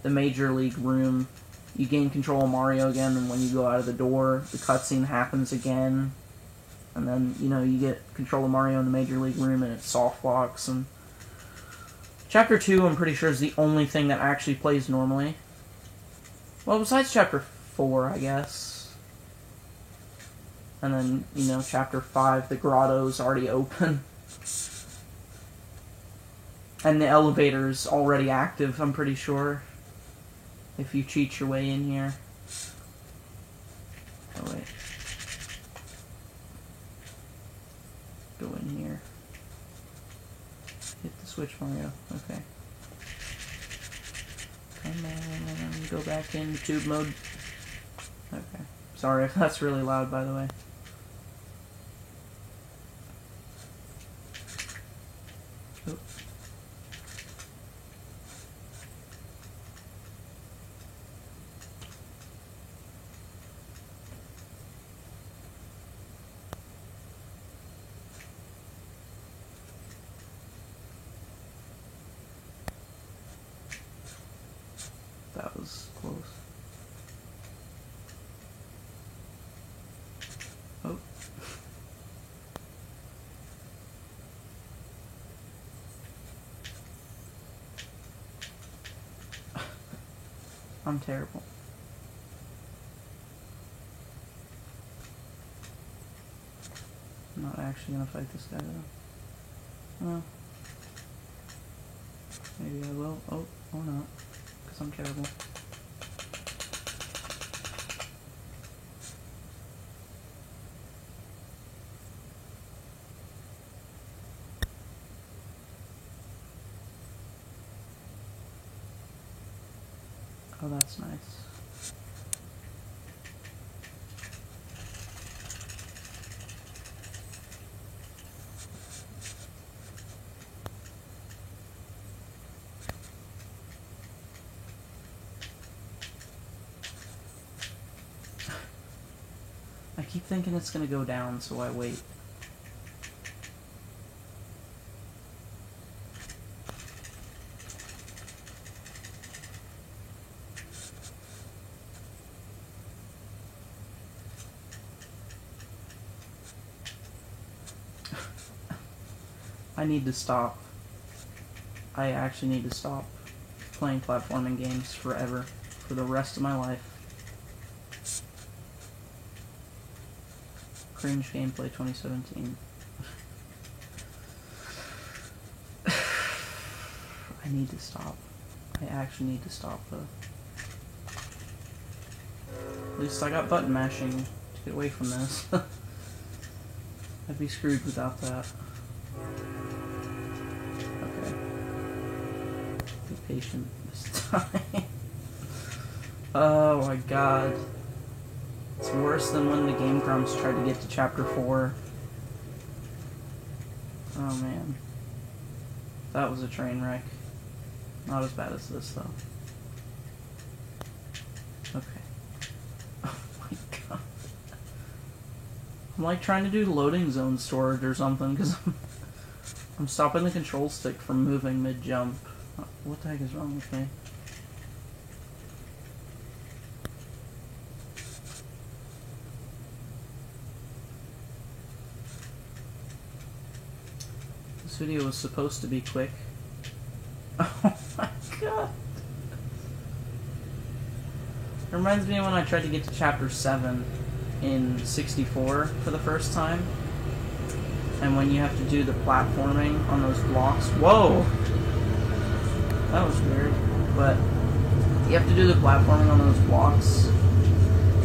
S1: the Major League room, you gain control of Mario again, and when you go out of the door, the cutscene happens again. And then, you know, you get control of Mario in the Major League room, and it soft locks. And Chapter 2, I'm pretty sure, is the only thing that actually plays normally. Well, besides Chapter 4, I guess. And then, you know, Chapter 5, the grotto's already open. And the elevator's already active, I'm pretty sure. If you cheat your way in here. Oh, wait. Go in here. Hit the switch, Mario. Okay. Come on, go back in tube mode. Okay. Sorry if that's really loud, by the way. Oop. That was close. Oh. I'm terrible. not actually gonna fight this guy though. Well, maybe I will. Oh, or not, because I'm terrible. Oh, that's nice. I keep thinking it's gonna go down, so I wait. I need to stop. I actually need to stop playing platforming games forever, for the rest of my life. Cringe gameplay 2017. I need to stop. I actually need to stop though. At least I got button mashing to get away from this. I'd be screwed without that. Okay. Be patient this time. Oh my god. It's worse than when the Game Grumps tried to get to Chapter 4. Oh man. That was a train wreck. Not as bad as this, though. Okay. Oh my god. I'm like trying to do loading zone storage or something, because I'm stopping the control stick from moving mid-jump. What the heck is wrong with me? This video was supposed to be quick. Oh my god. It reminds me of when I tried to get to Chapter 7 in 64 for the first time. And when you have to do the platforming on those blocks. Whoa! That was weird. But you have to do the platforming on those blocks.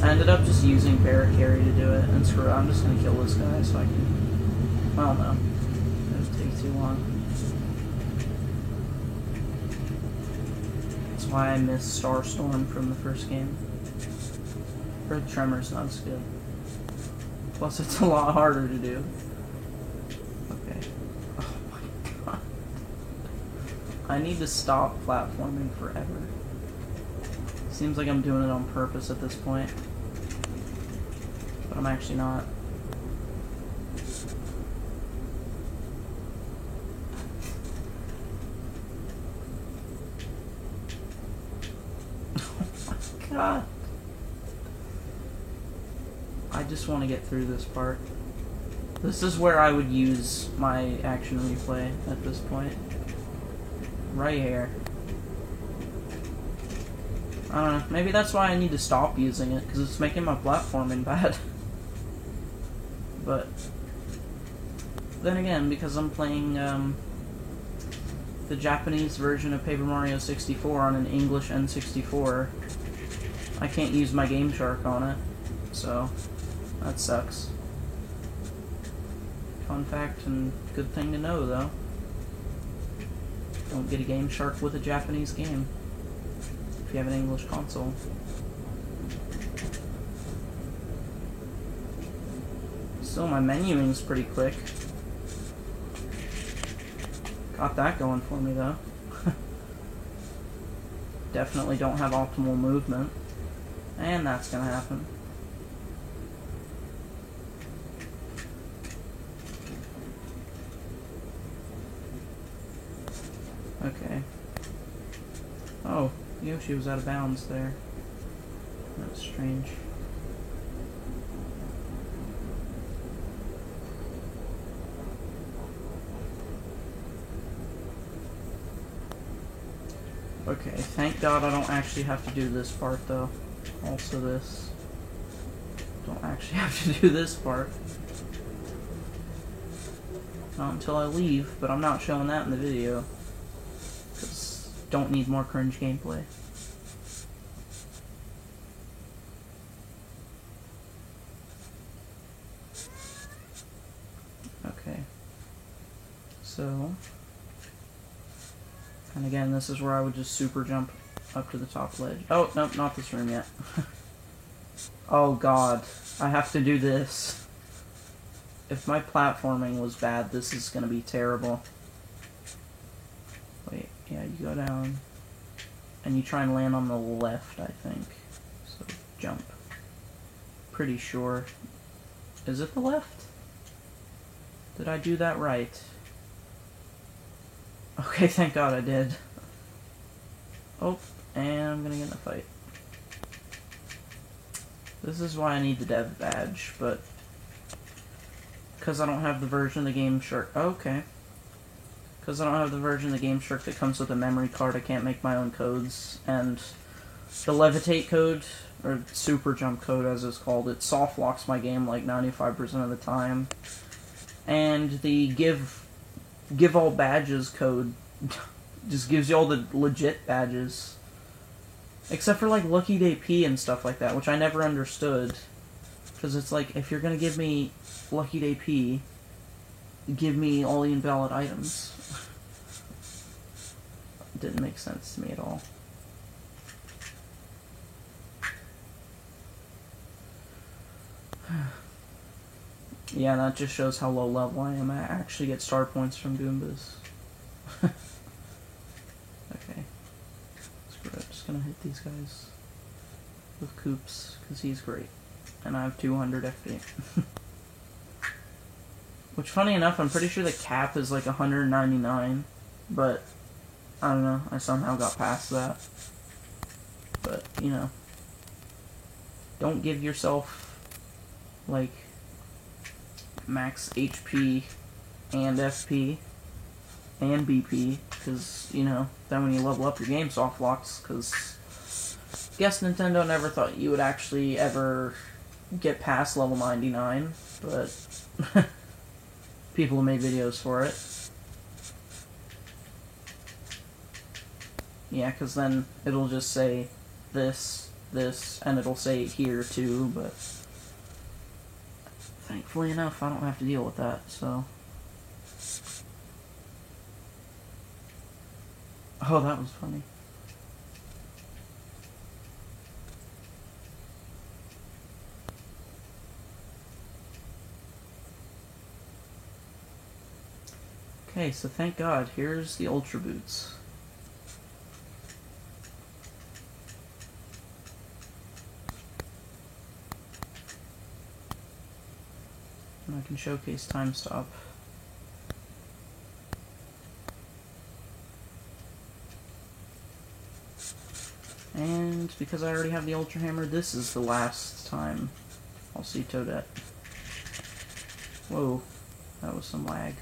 S1: I ended up just using Barricari to do it. And screw it, I'm just gonna kill this guy so I can... Well, no. It'll take too long. That's why I missed Starstorm from the first game. Earth Tremor's not as good. Plus it's a lot harder to do. Okay. Oh my god. I need to stop platforming forever. Seems like I'm doing it on purpose at this point. But I'm actually not. God. I just want to get through this part. This is where I would use my action replay at this point. Right here. I don't know, maybe that's why I need to stop using it, because it's making my platforming bad. But then again, because I'm playing the Japanese version of Paper Mario 64 on an English N64, I can't use my Game Shark on it, so that sucks. Fun fact and good thing to know, though. Don't get a Game Shark with a Japanese game if you have an English console. Still, my menuing's pretty quick. Got that going for me, though. Definitely don't have optimal movement. And that's gonna happen. Okay. Oh, Yoshi was out of bounds there. That's strange. Okay, thank God I don't actually have to do this part, though. Also this. Don't actually have to do this part. Not until I leave, but I'm not showing that in the video. Because don't need more cringe gameplay. Okay. So... And again, this is where I would just super jump up to the top ledge. Oh, nope, not this room yet. Oh god, I have to do this. If my platforming was bad, this is gonna be terrible. Wait, yeah, you go down, and you try and land on the left, I think. So, jump. Pretty sure. Is it the left? Did I do that right? Okay, thank god I did. Oh, and I'm gonna get in a fight. This is why I need the dev badge, but... Because I don't have the version of the Game Shark... Okay. Because I don't have the version of the Game Shark that comes with a memory card, I can't make my own codes. And the Levitate code, or Super Jump code as it's called, it soft locks my game like 95% of the time. And the give all badges code just gives you all the legit badges. Except for like Lucky Day P and stuff like that, which I never understood. Because it's like, if you're gonna give me Lucky Day P, give me all the invalid items. It didn't make sense to me at all. Yeah, that just shows how low level I am. I actually get star points from Goombas. Okay. Screw it. Just gonna hit these guys with Koops, because he's great. And I have 200 FP. Which, funny enough, I'm pretty sure the cap is like 199, but I don't know, I somehow got past that. But, you know, don't give yourself, like, max HP and FP and BP, because, you know, then when you level up your game soft locks, because guess Nintendo never thought you would actually ever get past level 99, but people have made videos for it. Yeah, because then it'll just say this, and it'll say it here too, but thankfully enough, I don't have to deal with that, so. Oh, that was funny. Okay, so thank God, here's the Ultra Boots. And I can showcase Time Stop. And because I already have the Ultra Hammer, this is the last time I'll see Toadette. Whoa, that was some lag.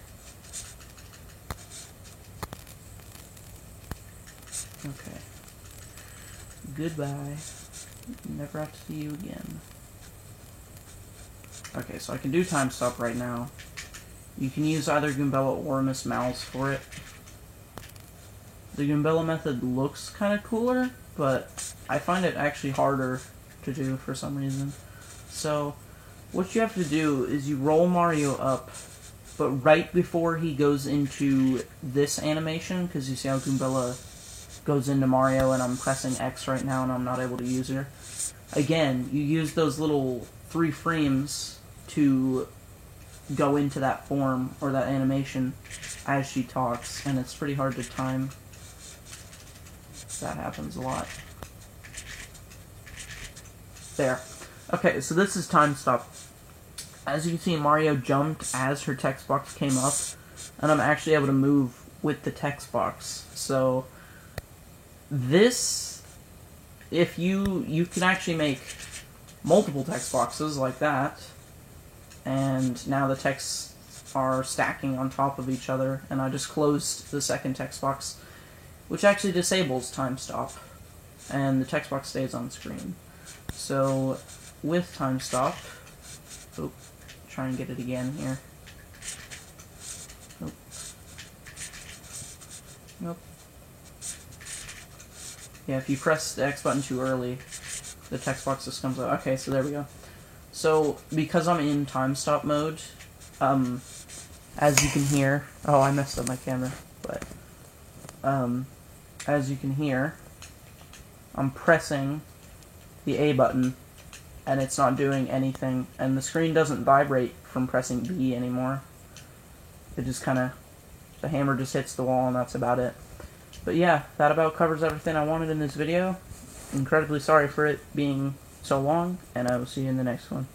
S1: Okay. Goodbye. Never have to see you again. Okay, so I can do Time Stop right now. You can use either Goombella or Miss Mouse for it. The Goombella method looks kind of cooler, but I find it actually harder to do for some reason. So, what you have to do is you roll Mario up, but right before he goes into this animation, because you see how Goombella goes into Mario, and I'm pressing X right now and I'm not able to use her. Again, you use those little 3 frames to go into that form, or that animation, as she talks, and it's pretty hard to time. That happens a lot. There. Okay, so this is Time Stop. As you can see, Mario jumped as her text box came up, and I'm actually able to move with the text box. So, this, if you can actually make multiple text boxes like that, and now the texts are stacking on top of each other, and I just closed the second text box, which actually disables Time Stop, and the text box stays on screen. So, with Time Stop, try and get it again here. Nope. Yeah, if you press the X button too early, the text box just comes up. Okay, so there we go. So, because I'm in time stop mode, as you can hear... Oh, I messed up my camera, but... as you can hear, I'm pressing the A button, and it's not doing anything, and the screen doesn't vibrate from pressing B anymore. It just kind of... The hammer just hits the wall, and that's about it. But yeah, that about covers everything I wanted in this video. Incredibly sorry for it being so long, and I will see you in the next one.